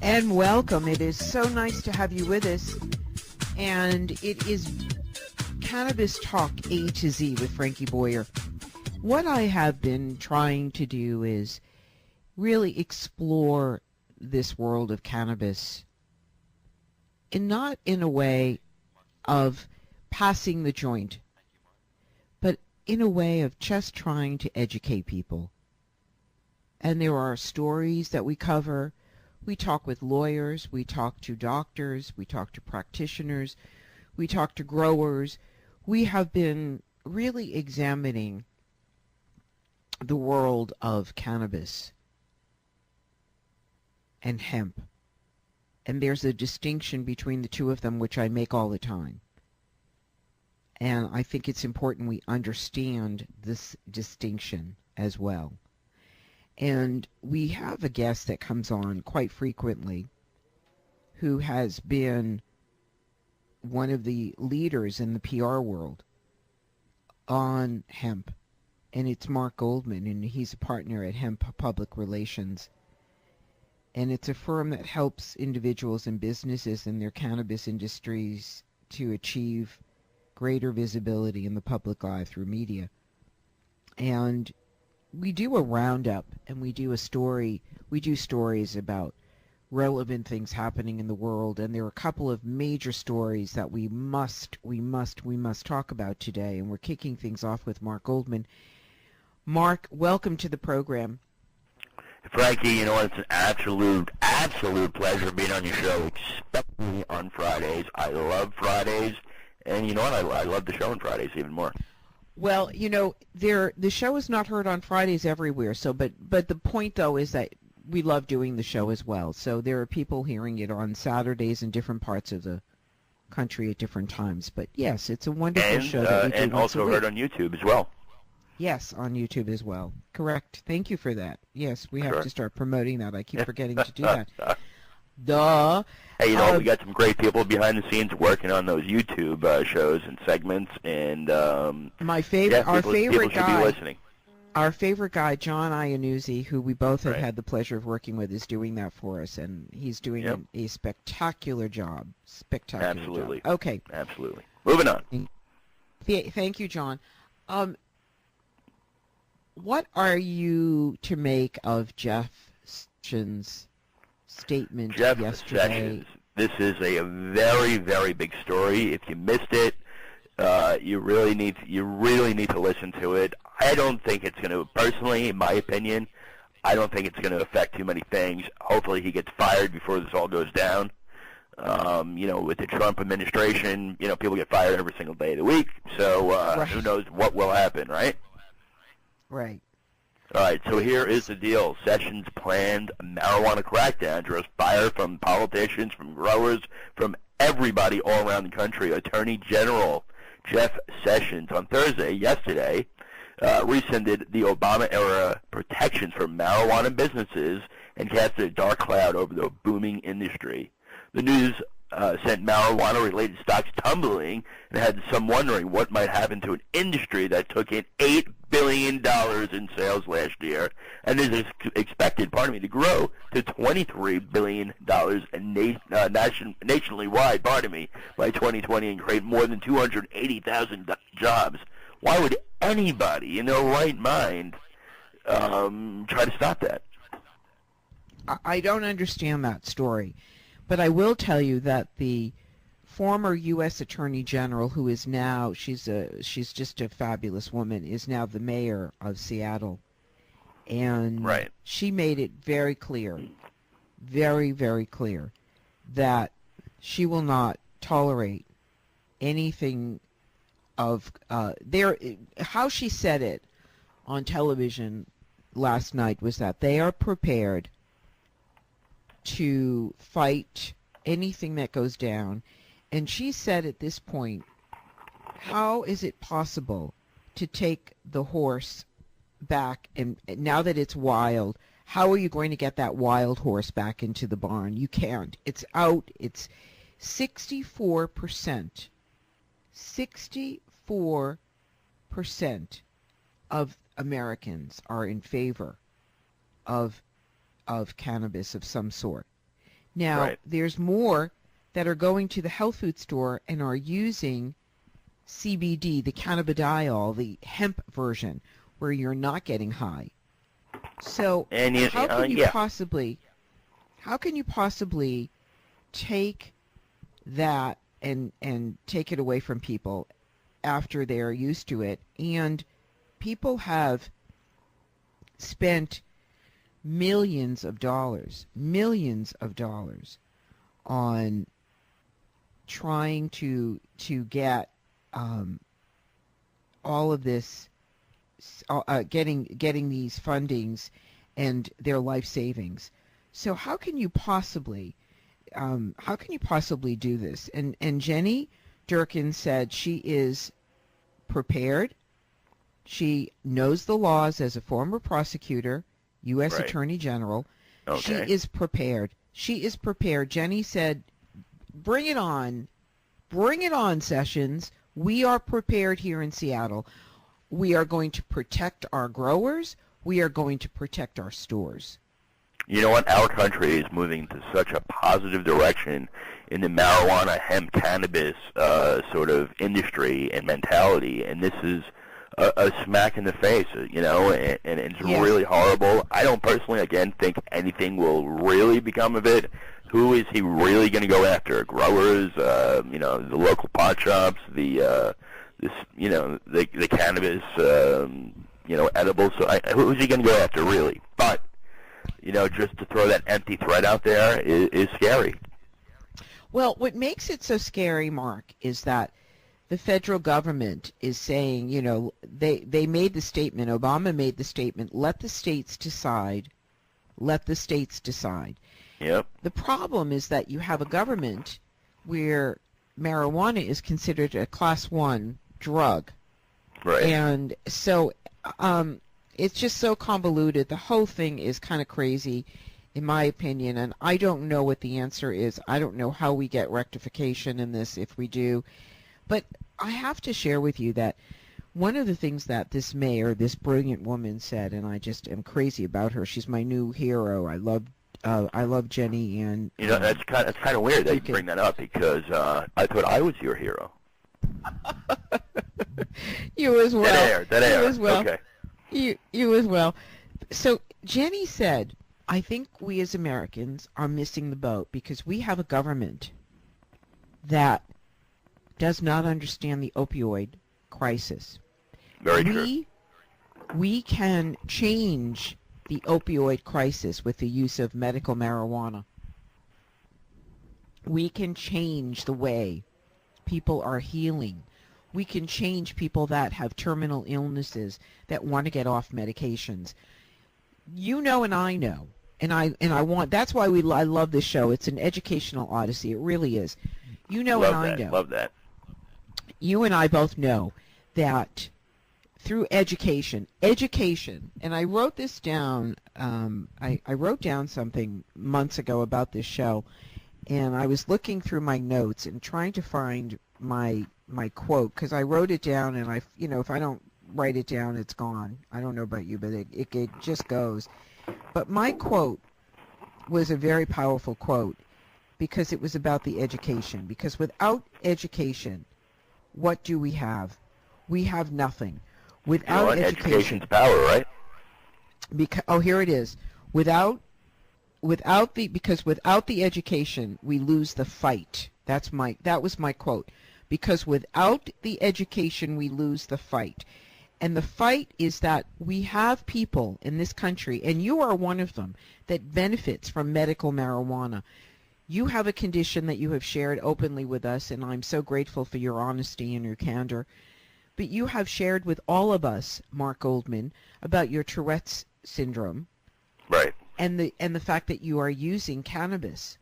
And welcome. It is so nice to have you with us. And it is Cannabis Talk A to Z with Frankie Boyer. What I have been trying to do is really explore this world of cannabis, and not in a way of passing the joint, but in a way of just trying to educate people. And there are stories that we cover. We talk with lawyers, we talk to doctors, we talk to practitioners, we talk to growers. We have been really examining the world of cannabis and hemp. And there's a distinction between the two of them, which I make all the time. And I think it's important we understand this distinction as well. And we have a guest that comes on quite frequently who has been one of the leaders in the PR world on hemp. And it's Mark Goldman, and he's a partner at Hemp Public Relations. And it's a firm that helps individuals and businesses in their cannabis industries to achieve greater visibility in the public eye through media. And we do a roundup, and we do stories about relevant things happening in the world, and there are a couple of major stories that we must talk about today, and we're kicking things off with Mark Goldman. Mark, welcome to the program. Frankie, you know what? It's an absolute pleasure being on your show, especially on Fridays. I love Fridays, and you know what? I love the show on Fridays even more. Well, you know, the show is not heard on Fridays everywhere. So, but the point though is that we love doing the show as well. So there are people hearing it on Saturdays in different parts of the country at different times. But yes, it's a wonderful show that we do and once also a week. heard on YouTube as well. Yes, on YouTube as well. Correct. Thank you for that. Yes, we have Sure. to start promoting that. I keep forgetting to do that. Duh. Hey, you know, we got some great people behind the scenes working on those YouTube shows and segments, and our favorite people should guy, be listening. Our favorite guy, John Iannuzzi, who we both have Right. had the pleasure of working with, is doing that for us, and he's doing a spectacular job. Absolutely. Job. Okay. Absolutely. Moving on. Thank you, John. What are you to make of Jeff Sessions' statement Jeff yesterday? Sessions. This is a very, very big story. If you missed it, you really need to listen to it. I don't think it's going to, personally, in my opinion, I don't think it's going to affect too many things. Hopefully he gets fired before this all goes down. You know, with the Trump administration, you know, people get fired every single day of the week. So Right. Who knows what will happen, right? Right. All right, so here is the deal. Sessions planned a marijuana crackdown draws fire from politicians, from growers, from everybody all around the country. Attorney General Jeff Sessions on yesterday, rescinded the Obama-era protections for marijuana businesses and casted a dark cloud over the booming industry. The news sent marijuana-related stocks tumbling and had some wondering what might happen to an industry that took in $8 billion in sales last year and is expected, to grow to $23 billion nationally wide, by 2020 and create more than 280,000 jobs. Why would anybody in their right mind try to stop that? I don't understand that story. But I will tell you that the former U.S. Attorney General, who is now, she's just a fabulous woman, is now the mayor of Seattle. And Right. She made it very clear, very, very clear, that she will not tolerate anything of how she said it on television last night was that they are prepared to fight anything that goes down. And she said at this point, how is it possible to take the horse back, and now that it's wild, how are you going to get that wild horse back into the barn? You can't. It's out. It's 64%. 64% of Americans are in favor of cannabis of some sort. Now, Right. there's more that are going to the health food store and are using CBD, the cannabidiol, the hemp version, where you're not getting high. So And how can you yeah. possibly take that and take it away from people after they're used to it? And people have spent millions of dollars on trying to get all of this, getting these fundings and their life savings. So how can you possibly do this? And Jenny Durkin said she is prepared. She knows the laws as a former prosecutor, U.S. Right. Attorney General. Okay. She is prepared. She is prepared. Jenny said, "Bring it on. Bring it on, Sessions. We are prepared here in Seattle. We are going to protect our growers. We are going to protect our stores." You know what? Our country is moving to such a positive direction in the marijuana, hemp, cannabis sort of industry and mentality, and this is a smack in the face, and it's Yes. really horrible. I don't personally, again, think anything will really become of it. Who is he really going to go after? Growers, the local pot shops, the cannabis, edibles. So who's he going to go after, really? But just to throw that empty threat out there is scary. Well, what makes it so scary, Mark, is that the federal government is saying, they made the statement, Obama made the statement, let the states decide. Let the states decide. Yep. The problem is that you have a government where marijuana is considered a class 1 drug. Right. And so it's just so convoluted. The whole thing is kind of crazy, in my opinion, and I don't know what the answer is. I don't know how we get rectification in this if we do. But I have to share with you that one of the things that this mayor, this brilliant woman, said, and I just am crazy about her. She's my new hero. I love Jenny, and that's kind of weird that you bring that up, because I thought I was your hero. You as well. Dead air. You as well. Okay. You as well. So Jenny said, I think we as Americans are missing the boat because we have a government that does not understand the opioid crisis. Very true. We can change the opioid crisis with the use of medical marijuana. We can change the way people are healing. We can change people that have terminal illnesses that want to get off medications. And I know. And I want, that's why I love this show. It's an educational odyssey. It really is. And I know. Love that. You and I both know that through education, and I wrote this down, I wrote down something months ago about this show, and I was looking through my notes and trying to find my quote, because I wrote it down, and if I don't write it down, it's gone. I don't know about you, but it just goes. But my quote was a very powerful quote because it was about the education. Because without education, what do we have? We have nothing. Without education's power, right? Here it is. Without the education, we lose the fight. That was my quote. Because without the education, we lose the fight. And the fight is that we have people in this country, and you are one of them, that benefits from medical marijuana. You have a condition that you have shared openly with us, and I'm so grateful for your honesty and your candor. But you have shared with all of us, Mark Goldman, about your Tourette's syndrome. Right. And the fact that you are using cannabis.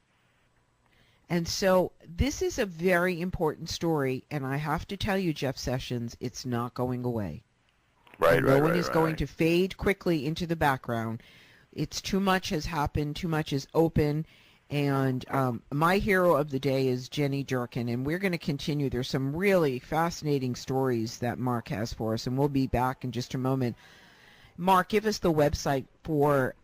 And so this is a very important story, and I have to tell you, Jeff Sessions, it's not going away. Right. No one is going to fade quickly into the background. It's too much has happened, too much is open, and my hero of the day is Jenny Durkin, and we're going to continue. There's some really fascinating stories that Mark has for us, and we'll be back in just a moment. Mark, give us the website for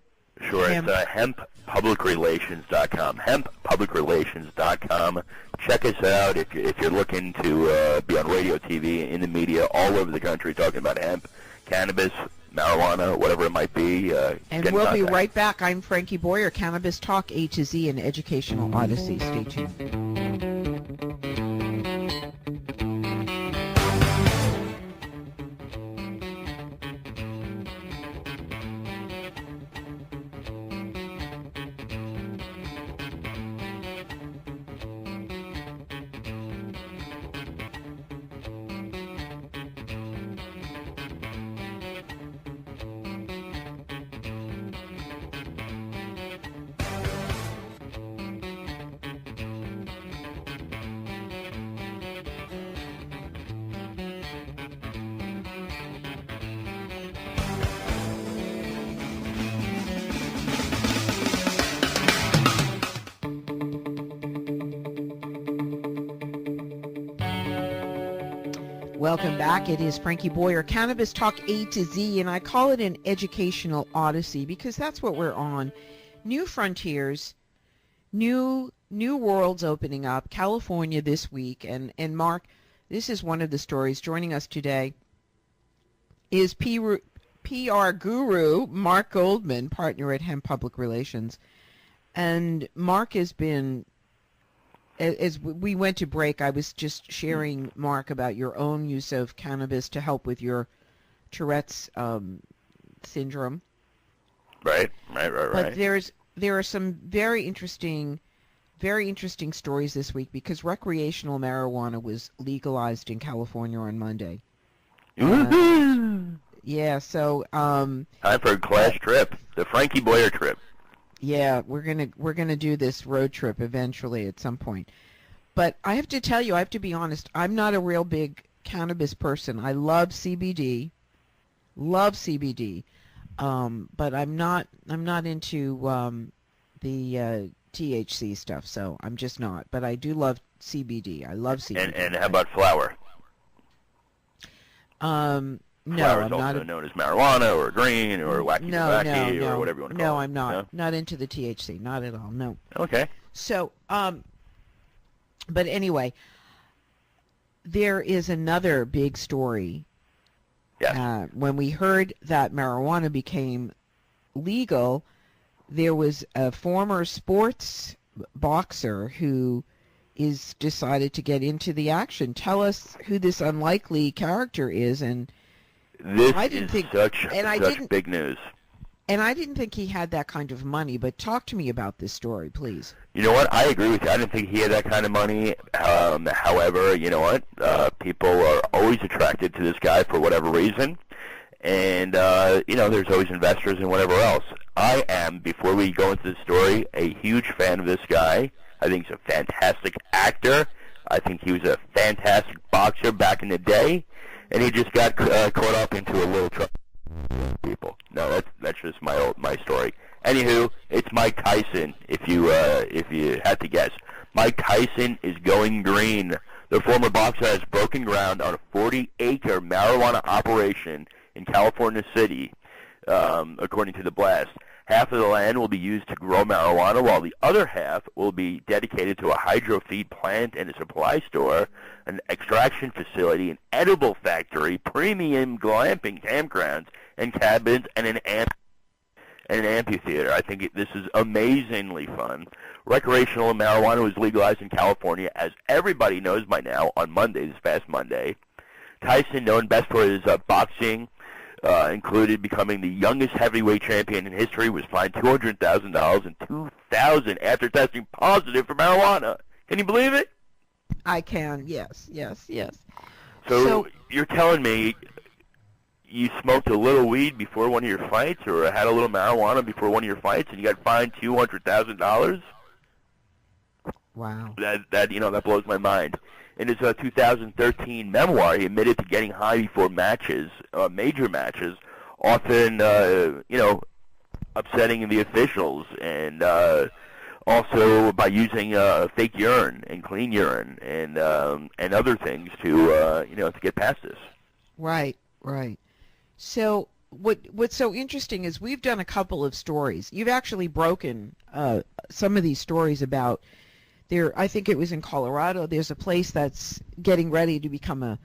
Sure, it's hemppublicrelations.com. Hemppublicrelations.com. Check us out if you're looking to be on radio, TV, in the media all over the country talking about hemp, cannabis, marijuana, whatever it might be. And we'll be right back. I'm Frankie Boyer, Cannabis Talk A to Z, an educational odyssey. Stay tuned. Welcome back. It is Frankie Boyer, Cannabis Talk A to Z, and I call it an educational odyssey because that's what we're on. New frontiers, new worlds opening up. California this week, and Mark, this is one of the stories. Joining us today is PR guru Mark Goldman, partner at Hemp Public Relations, and Mark has been. As we went to break, I was just sharing, Mark, about your own use of cannabis to help with your Tourette's syndrome. Right. But there are some very interesting stories this week because recreational marijuana was legalized in California on Monday. Yeah, so time for a class trip, the Frankie Boyer trip. Yeah, we're gonna do this road trip eventually at some point. But I have to tell you, I have to be honest, I'm not a real big cannabis person. I love CBD, but I'm not into the THC stuff. So I'm just not. But I do love CBD. I love CBD. And how about flower? No, Flower I'm is not. also known as marijuana or green or wacky tobacco or whatever you want to call it. No, I'm not. No? Not into the THC. Not at all. No. Okay. So, but anyway, there is another big story. Yes. When we heard that marijuana became legal, there was a former sports boxer who is decided to get into the action. Tell us who this unlikely character is, and this is such big news. And I didn't think he had that kind of money, but talk to me about this story, please. You know what? I agree with you. I didn't think he had that kind of money. However, you know what? People are always attracted to this guy for whatever reason. And, there's always investors and whatever else. I am, before we go into the story, a huge fan of this guy. I think he's a fantastic actor. I think he was a fantastic boxer back in the day. And he just got caught up into a little trouble. People. No, that's just my story. Anywho, it's Mike Tyson. If you had to guess, Mike Tyson is going green. The former boxer has broken ground on a 40-acre marijuana operation in California City, according to the blast. Half of the land will be used to grow marijuana, while the other half will be dedicated to a hydro-feed plant and a supply store, an extraction facility, an edible factory, premium glamping campgrounds, and cabins, and an amphitheater. I think this is amazingly fun. Recreational marijuana was legalized in California, as everybody knows by now, on Monday, this past Monday. Tyson, known best for his boxing, included becoming the youngest heavyweight champion in history, was fined $200,000 in 2000 after testing positive for marijuana. Can you believe it? I can, yes. So you're telling me you smoked a little weed before one of your fights, or had a little marijuana before one of your fights, and you got fined $200,000? Wow. That blows my mind. In his 2013 memoir, he admitted to getting high before matches, major matches, often, upsetting the officials, and also by using fake urine and clean urine and other things to get past this. Right. So what's so interesting is we've done a couple of stories. You've actually broken some of these stories about there. I think it was in Colorado. There's a place that's getting ready to become a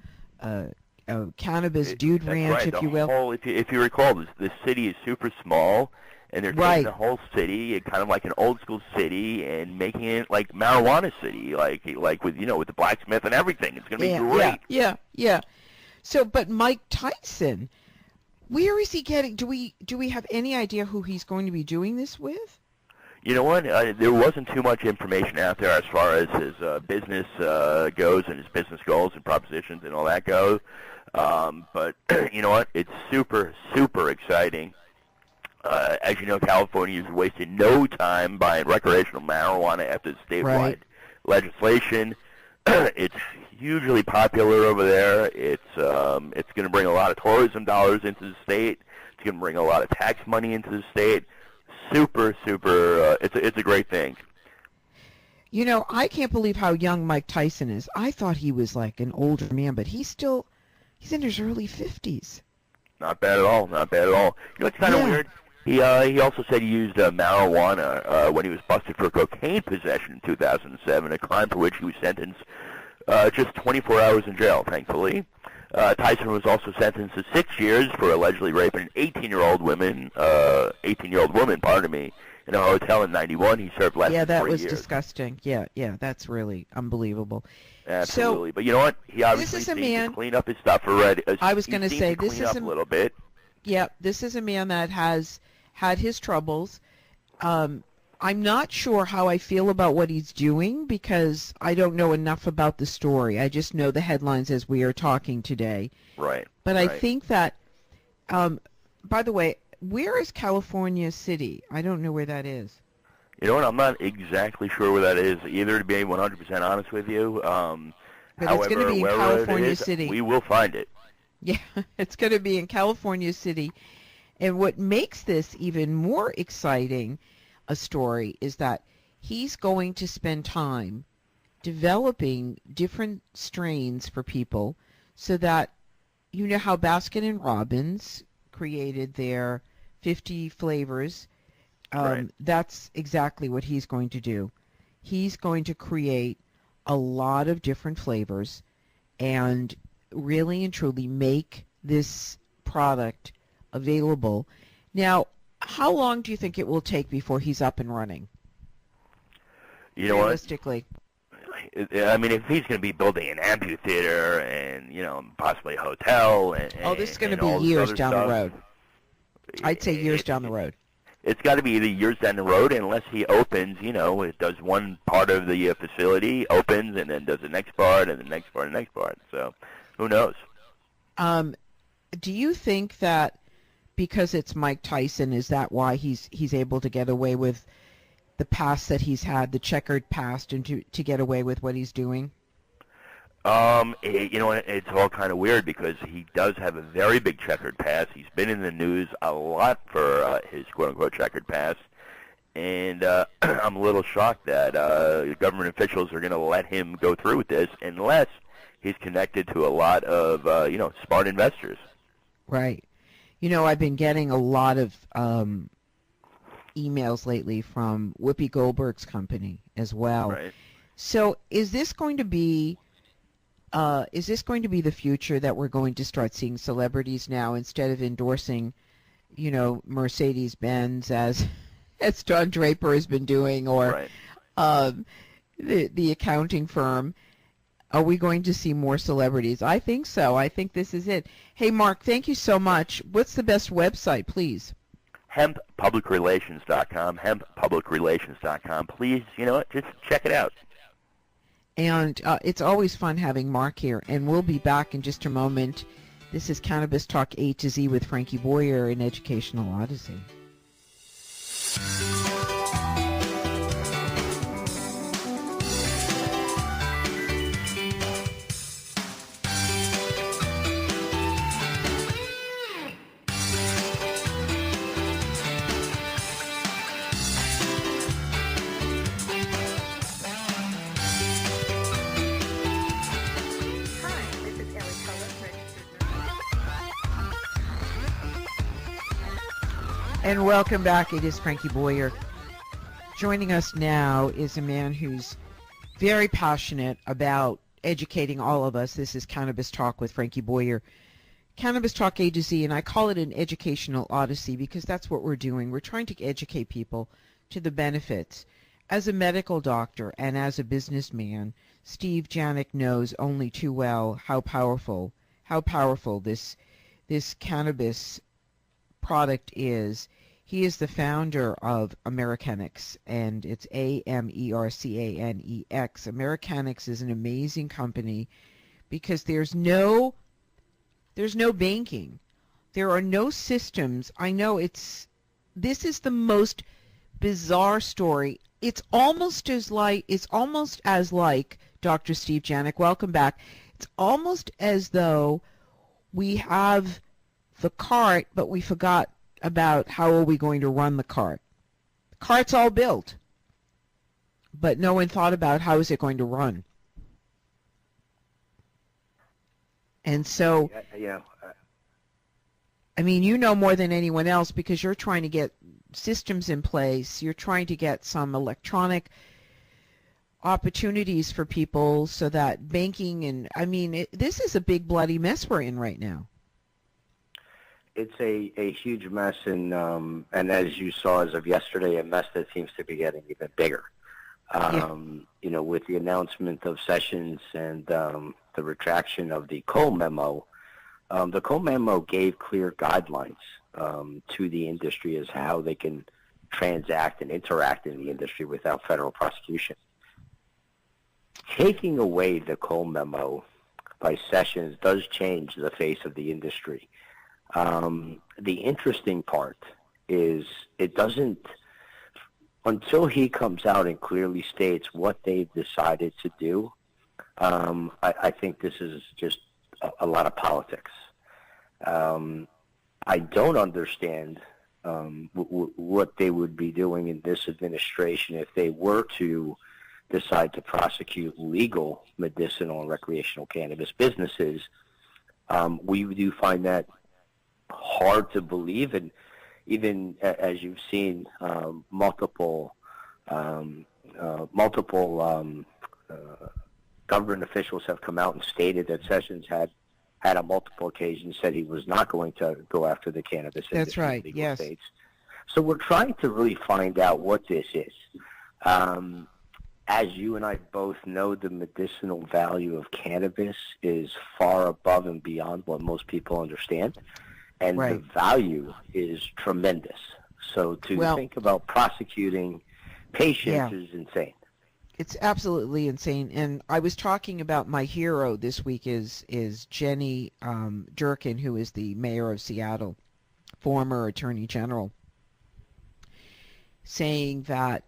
cannabis dude That's ranch, right. if The you will. whole, if you recall, the city is super small, and they're taking Right. the whole city, kind of like an old school city, and making it like marijuana city, like with with the blacksmith and everything. It's gonna be Yeah, yeah, great. yeah, yeah. So, but Mike Tyson, where is he getting? Do we have any idea who he's going to be doing this with? You know what? There wasn't too much information out there as far as his business goes and his business goals and propositions and all that goes. But you know what? It's super, super exciting. As you know, California is wasting no time buying recreational marijuana after statewide Right. legislation. It's hugely popular over there. It's going to bring a lot of tourism dollars into the state. It's going to bring a lot of tax money into the state. Super, super. It's a great thing. You know, I can't believe how young Mike Tyson is. I thought he was like an older man, but he's in his early 50s. Not bad at all. Not bad at all. You know, it's kind of Yeah. weird. He also said he used marijuana when he was busted for cocaine possession in 2007, a crime for which he was sentenced just 24 hours in jail, thankfully. Tyson was also sentenced to 6 years for allegedly raping an 18-year-old woman, pardon me, in a hotel in '91. He served less Yeah, than that 3 was years. disgusting. Yeah, that's really unbelievable. Absolutely. But you know what? He obviously is a seems man- to clean up his stuff already. I was He gonna seems say, to this clean is up a- a little bit. Yeah, this is a man that has had his troubles. I'm not sure how I feel about what he's doing because I don't know enough about the story. I just know the headlines as we are talking today. Right. But I right. think that, by the way, where is California City? I don't know where that is. You know what? I'm not exactly sure where that is either, to be 100% honest with you. But it's going to be in wherever California it is, City. we will find it. Yeah, it's going to be in California City. And what makes this even more exciting a story is that he's going to spend time developing different strains for people so that, you know how Baskin and Robbins created their 50 flavors. Right. That's exactly what he's going to do. He's going to create a lot of different flavors and really and truly make this product available. Now, how long do you think it will take before he's up and running? You know what? Realistically. I mean, if he's going to be building an amphitheater and, possibly a hotel and Oh, this is going to and all be this years other down the stuff, road. I'd say years down the road. It's got to be either years down the road, unless he opens, it does one part of the facility, opens, and then does the next part, and the next part, and the next part. So, who knows? Do you think that because it's Mike Tyson, is that why he's able to get away with the past that he's had, the checkered past, and to get away with what he's doing? It's all kind of weird because he does have a very big checkered past. He's been in the news a lot for his quote-unquote checkered past. And I'm a little shocked that government officials are going to let him go through with this unless he's connected to a lot of, smart investors. Right. I've been getting a lot of emails lately from Whoopi Goldberg's company as well. Right. So is this going to be the future that we're going to start seeing celebrities now instead of endorsing, Mercedes-Benz as Don Draper has been doing, or Right. the accounting firm? Are we going to see more celebrities? I think so. I think this is it. Hey, Mark, thank you so much. What's the best website, please? HempPublicRelations.com, HempPublicRelations.com. Please, just check it out. And it's always fun having Mark here, and we'll be back in just a moment. This is Cannabis Talk A to Z with Frankie Boyer in Educational Odyssey. And welcome back. It is Frankie Boyer. Joining us now is a man who's very passionate about educating all of us. This is Cannabis Talk with Frankie Boyer. Cannabis Talk A to Z, and I call it an educational odyssey because that's what we're doing. We're trying to educate people to the benefits. As a medical doctor and as a businessman, Steve Janik knows only too well how powerful this cannabis product is. He is the founder of Americanix, and it's Americanex. Americanix is an amazing company because there's no banking. There are no systems. I know this is the most bizarre story. It's almost as like Dr. Steve Janik, welcome back. It's almost as though we have the cart, but we forgot about how are we going to run the cart. The cart's all built, but no one thought about how is it going to run. And so, I mean, you know more than anyone else because you're trying to get systems in place. You're trying to get some electronic opportunities for people so that banking and, I mean, this is a big bloody mess we're in right now. It's a huge mess, and as you saw as of yesterday, a mess that seems to be getting even bigger. You know, with the announcement of Sessions and the retraction of the Cole memo gave clear guidelines to the industry as how they can transact and interact in the industry without federal prosecution. Taking away the Cole memo by Sessions does change the face of the industry. The interesting part is it doesn't, until he comes out and clearly states what they've decided to do, I think this is just a lot of politics. I don't understand what they would be doing in this administration if they were to decide to prosecute legal medicinal and recreational cannabis businesses. We do find that hard to believe, and even as you've seen, multiple government officials have come out and stated that Sessions had on multiple occasions said he was not going to go after the cannabis industry. That's right. Legal Yes. states. So we're trying to really find out what this is. As you and I both know, the medicinal value of cannabis is far above and beyond what most people understand. And Right. the value is tremendous. So to think about prosecuting patients is insane. It's absolutely insane. And I was talking about my hero this week is Jenny Durkin, who is the mayor of Seattle, former attorney general, saying that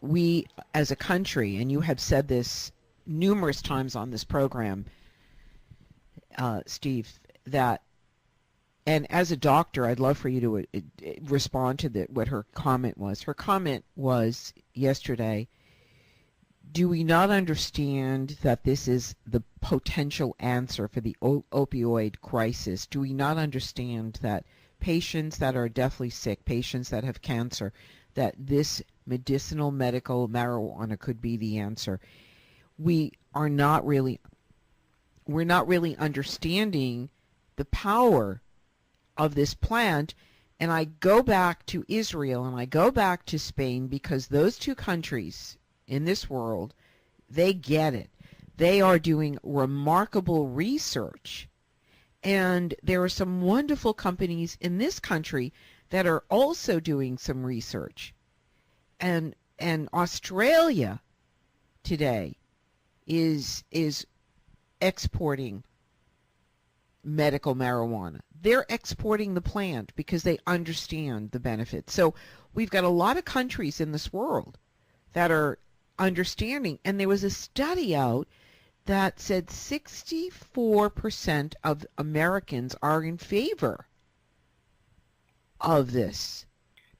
we as a country, and you have said this numerous times on this program, Steve, that, and as a doctor, I'd love for you to respond to what her comment was. Her comment was yesterday, do we not understand that this is the potential answer for the opioid crisis? Do we not understand that patients that are deathly sick, patients that have cancer, that this medicinal medical marijuana could be the answer? We're not really understanding the power of this plant. And I go back to Israel and I go back to Spain because those two countries in this world, they get it. They are doing remarkable research. And there are some wonderful companies in this country that are also doing some research. And Australia today is exporting medical marijuana. They're exporting the plant because they understand the benefits. So we've got a lot of countries in this world that are understanding. And there was a study out that said 64% of Americans are in favor of this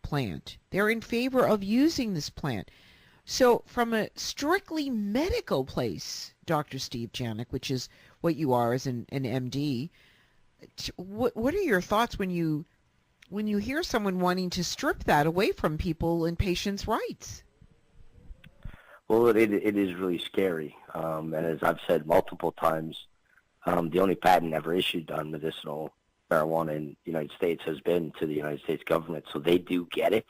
plant. They're in favor of using this plant. So from a strictly medical place, Dr. Steve Janik, which is what you are as an MD, what are your thoughts when you when you hear someone wanting to strip that away from people and patients' rights. Well, it is really scary. And as I've said multiple times, the only patent ever issued on medicinal marijuana in the United States has been to the United States government, so they do get it.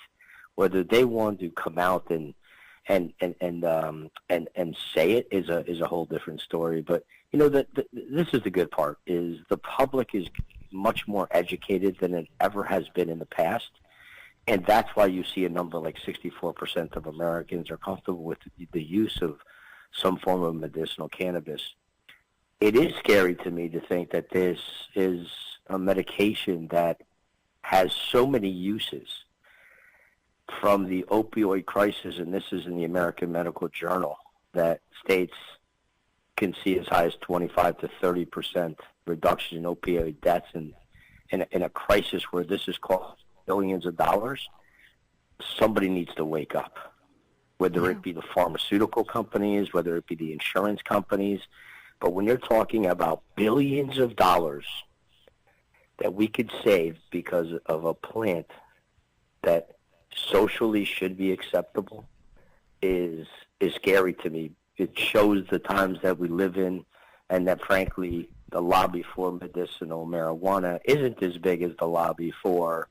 Whether they want to come out and say it is a whole different story. But this is the good part: is the public is much more educated than it ever has been in the past. And that's why you see a number like 64% of Americans are comfortable with the use of some form of medicinal cannabis. It is scary to me to think that this is a medication that has so many uses, from the opioid crisis, and this is in the American Medical Journal, that states can see as high as 25 to 30% reduction in opioid deaths in a crisis where this is cost billions of dollars. Somebody needs to wake up, whether it be the pharmaceutical companies, whether it be the insurance companies. But when you're talking about billions of dollars that we could save because of a plant that socially should be acceptable is scary to me. It shows the times that we live in, and that, frankly, the lobby for medicinal marijuana isn't as big as the lobby for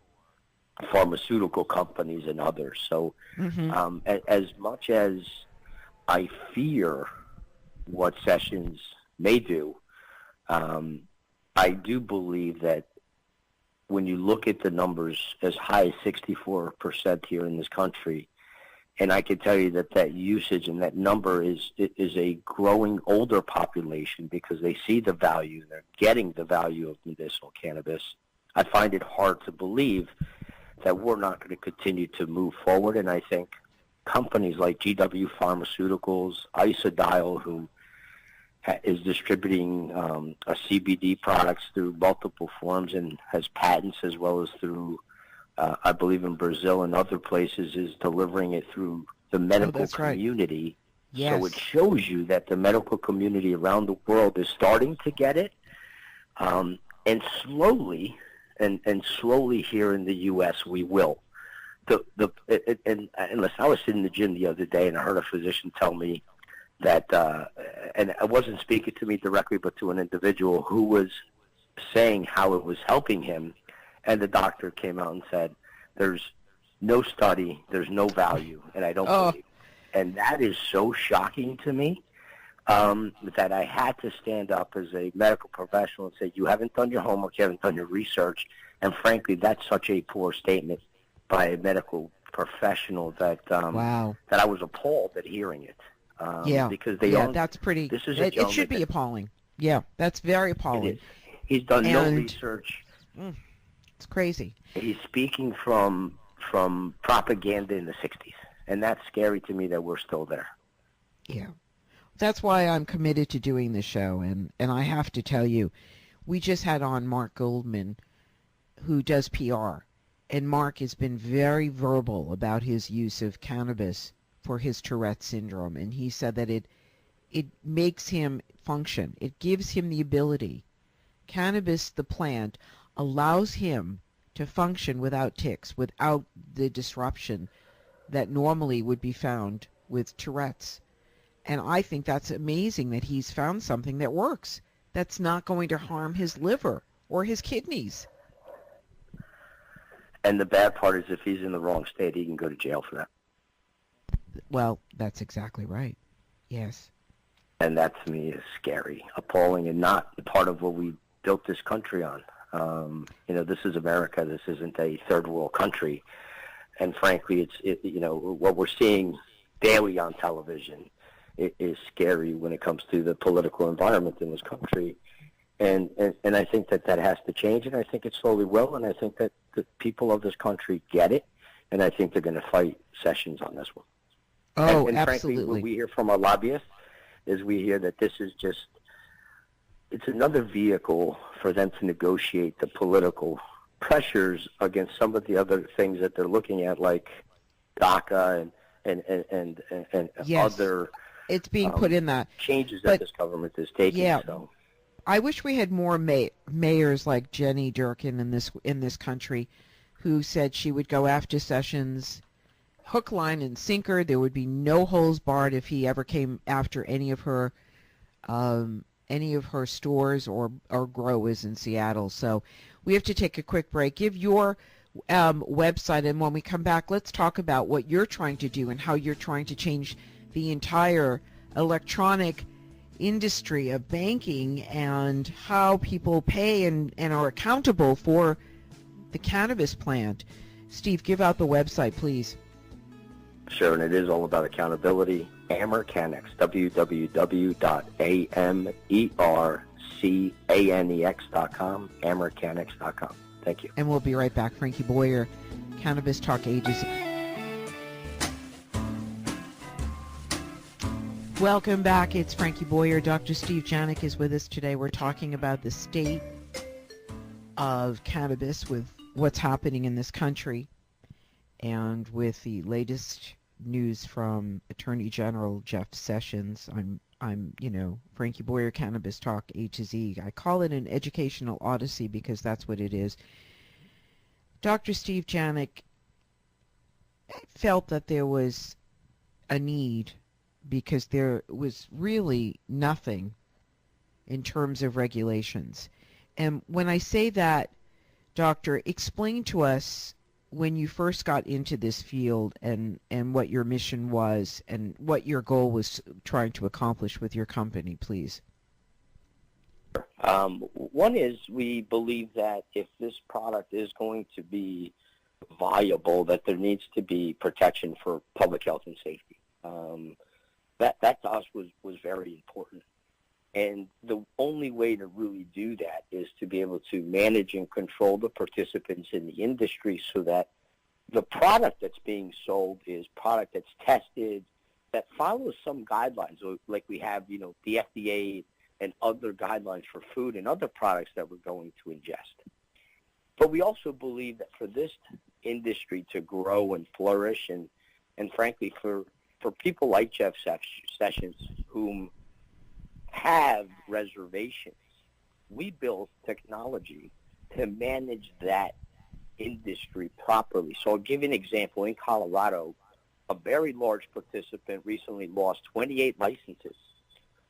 pharmaceutical companies and others. So as much as I fear what Sessions may do, I do believe that when you look at the numbers as high as 64% here in this country, and I can tell you that usage and that number is a growing older population because they see the value, they're getting the value of medicinal cannabis, I find it hard to believe that we're not going to continue to move forward. And I think companies like GW Pharmaceuticals, Isodial, who is distributing CBD products through multiple forms and has patents, as well as through, I believe in Brazil and other places, is delivering it through the medical community. Right. Yes. So it shows you that the medical community around the world is starting to get it. And slowly, and slowly here in the U.S. we will. Unless I was sitting in the gym the other day and I heard a physician tell me that, and I wasn't speaking to me directly, but to an individual who was saying how it was helping him, and the doctor came out and said, "There's no study, there's no value," and I don't believe. And that is so shocking to me. That I had to stand up as a medical professional and say, you haven't done your homework, you haven't done your research, and frankly, that's such a poor statement by a medical professional that that I was appalled at hearing it. Because that's pretty. This is it should be appalling. Yeah, that's very appalling. He's done no research. It's crazy. He's speaking from propaganda in the 60s, and that's scary to me that we're still there. Yeah. That's why I'm committed to doing this show, and I have to tell you, we just had on Mark Goldman, who does PR, and Mark has been very verbal about his use of cannabis for his Tourette syndrome, and he said that it makes him function. It gives him the ability. Cannabis, the plant, allows him to function without tics, without the disruption that normally would be found with Tourette's. And I think that's amazing that he's found something that works, that's not going to harm his liver or his kidneys. And the bad part is if he's in the wrong state, he can go to jail for that. Well, that's exactly right. Yes. And that to me is scary, appalling, and not part of what we built this country on. This is America. This isn't a third world country. And frankly, what we're seeing daily on television, it is scary when it comes to the political environment in this country. And I think that has to change, and I think it slowly will, and I think that the people of this country get it, and I think they're going to fight Sessions on this one. Oh, and absolutely. Frankly, what we hear from our lobbyists is we hear that this is just, it's another vehicle for them to negotiate the political pressures against some of the other things that they're looking at, like DACA and yes. other it's being put in that changes that this government is taking. Yeah. So. I wish we had more mayors like Jenny Durkin in this country who said she would go after Sessions hook, line, and sinker. There would be no holes barred if he ever came after any of her stores or growers in Seattle. So we have to take a quick break. Give your website, and when we come back, let's talk about what you're trying to do and how you're trying to change the entire electronic industry of banking and how people pay and are accountable for the cannabis plant. Steve, give out the website, please. Sure, and it is all about accountability. Amercanex, www.amercanex.com, amercanex.com. Thank you. And we'll be right back. Frankie Boyer, Cannabis Talk A. Welcome back. It's Frankie Boyer. Dr. Steve Janik is with us today. We're talking about the state of cannabis with what's happening in this country and with the latest news from Attorney General Jeff Sessions. I'm Frankie Boyer, Cannabis Talk A to Z. I call it an educational odyssey because that's what it is. Dr. Steve Janik felt that there was a need because there was really nothing in terms of regulations. And when I say that, Doctor, explain to us when you first got into this field and what your mission was and what your goal was trying to accomplish with your company, please. One is we believe that if this product is going to be viable, that there needs to be protection for public health and safety. That to us was very important. And the only way to really do that is to be able to manage and control the participants in the industry so that the product that's being sold is product that's tested, that follows some guidelines, like we have, the FDA and other guidelines for food and other products that we're going to ingest. But we also believe that for this industry to grow and flourish, and frankly, for people like Jeff Sessions, whom have reservations, we built technology to manage that industry properly. So I'll give you an example. In Colorado, a very large participant recently lost 28 licenses.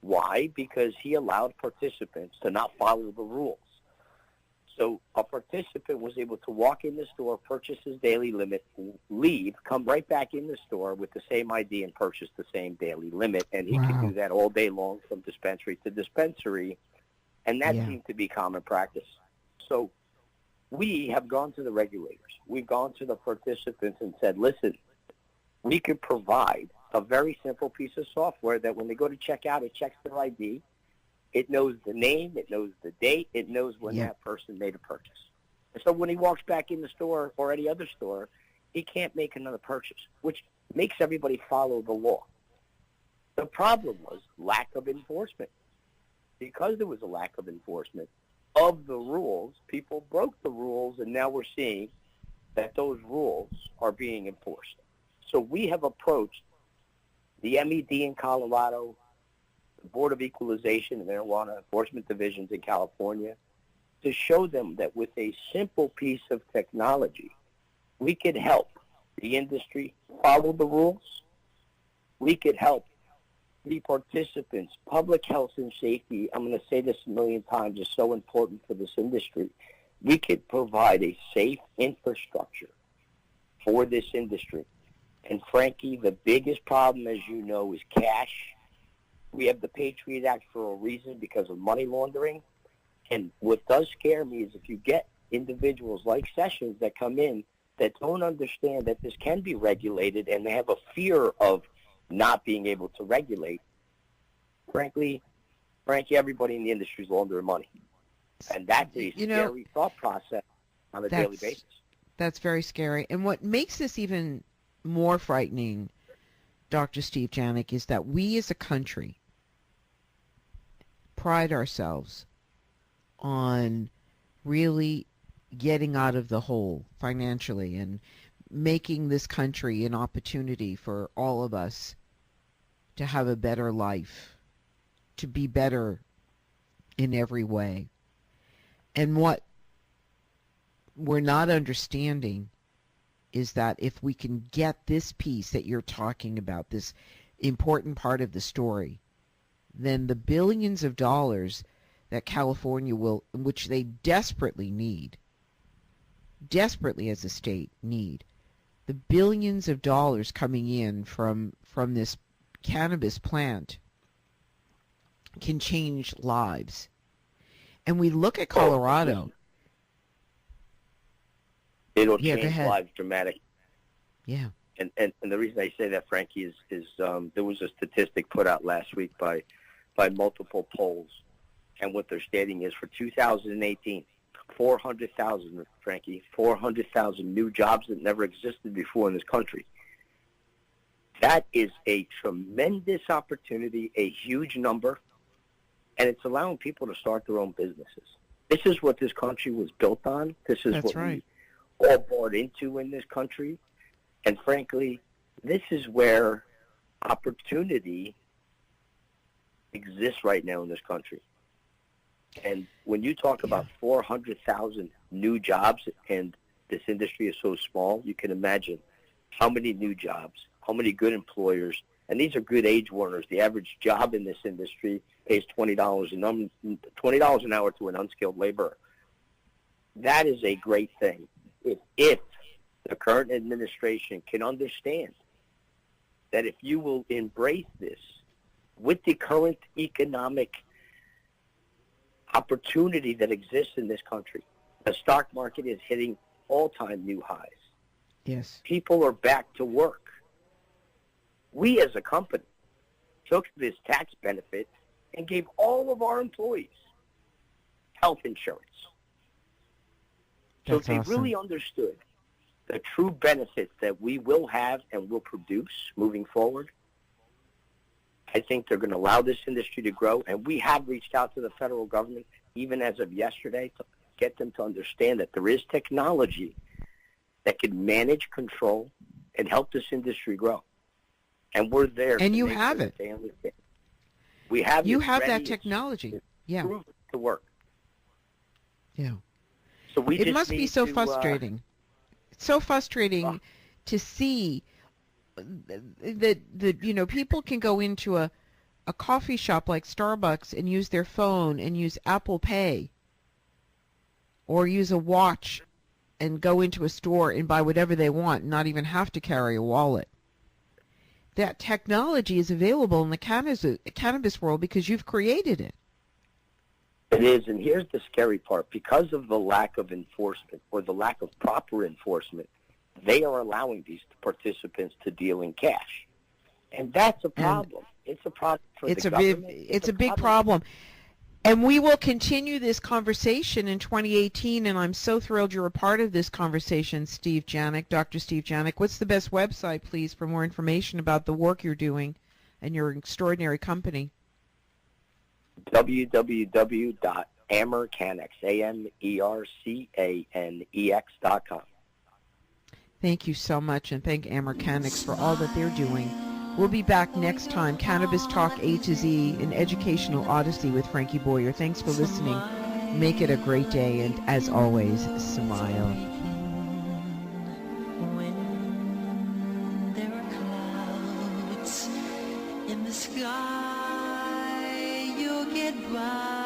Why? Because he allowed participants to not follow the rules. So a participant was able to walk in the store, purchase his daily limit, leave, come right back in the store with the same ID and purchase the same daily limit. And he could do that all day long from dispensary to dispensary. And that seemed to be common practice. So we have gone to the regulators. We've gone to the participants and said, listen, we could provide a very simple piece of software that when they go to check out, it checks their ID. It knows the name, it knows the date, it knows when that person made a purchase. And so when he walks back in the store or any other store, he can't make another purchase, which makes everybody follow the law. The problem was lack of enforcement. Because there was a lack of enforcement of the rules, people broke the rules, and now we're seeing that those rules are being enforced. So we have approached the MED in Colorado, the Board of Equalization and Marijuana Enforcement Divisions in California, to show them that with a simple piece of technology, we could help the industry follow the rules. We could help the participants. Public health and safety, I'm going to say this a million times, is so important for this industry. We could provide a safe infrastructure for this industry. And Frankie, the biggest problem, as you know, is cash. We have the Patriot Act for a reason because of money laundering. And what does scare me is if you get individuals like Sessions that come in that don't understand that this can be regulated and they have a fear of not being able to regulate, Frankie, everybody in the industry is laundering money. And that's a scary thought process on a daily basis. That's very scary. And what makes this even more frightening, Dr. Steve Janik, is that we as a country pride ourselves on really getting out of the hole financially and making this country an opportunity for all of us to have a better life, to be better in every way. And what we're not understanding is that if we can get this piece that you're talking about, this important part of the story, then the billions of dollars that California will, which they desperately as a state need, the billions of dollars coming in from this cannabis plant can change lives. And we look at Colorado. It'll Yeah, go change ahead. lives dramatically. Yeah. And the reason I say that, Frankie, is there was a statistic put out last week by multiple polls, and what they're stating is for 2018, 400,000, Frankie, 400,000 new jobs that never existed before in this country. That is a tremendous opportunity, a huge number, and it's allowing people to start their own businesses. This is what this country was built on. This is what we all bought into in this country. And frankly, this is where opportunity exists right now in this country. And when you talk about 400,000 new jobs, and this industry is so small, you can imagine how many new jobs, how many good employers, and these are good age warners. The average job in this industry pays $20 an hour to an unskilled laborer. That is a great thing. If the current administration can understand that if you will embrace this with the current economic opportunity that exists in this country, the stock market is hitting all-time new highs. Yes. People are back to work. We as a company took this tax benefit and gave all of our employees health insurance. So if they really understood the true benefits that we will have and will produce moving forward, I think they're going to allow this industry to grow. And we have reached out to the federal government, even as of yesterday, to get them to understand that there is technology that can manage, control, and help this industry grow. And we're there. And you have it. We have. You have that technology. Yeah. Prove it to work. Yeah. So we it just must need be so to, frustrating. It's so frustrating to see that you know, people can go into a coffee shop like Starbucks and use their phone and use Apple Pay or use a watch and go into a store and buy whatever they want and not even have to carry a wallet. That technology is available in the cannabis world because you've created it. It is, and here's the scary part. Because of the lack of enforcement or the lack of proper enforcement, they are allowing these participants to deal in cash. And that's a problem. It's a problem for the government. It's a big problem. And we will continue this conversation in 2018, and I'm so thrilled you're a part of this conversation, Steve Janik, Dr. Steve Janik. What's the best website, please, for more information about the work you're doing and your extraordinary company? www.amercanex, AMERCANEX.com. Thank you so much, and thank Amercanix for all that they're doing. We'll be back next time. Cannabis Talk A to Z, an educational odyssey with Frankie Boyer. Thanks for listening. Make it a great day, and as always, smile. When there are clouds in the sky, you'll get by.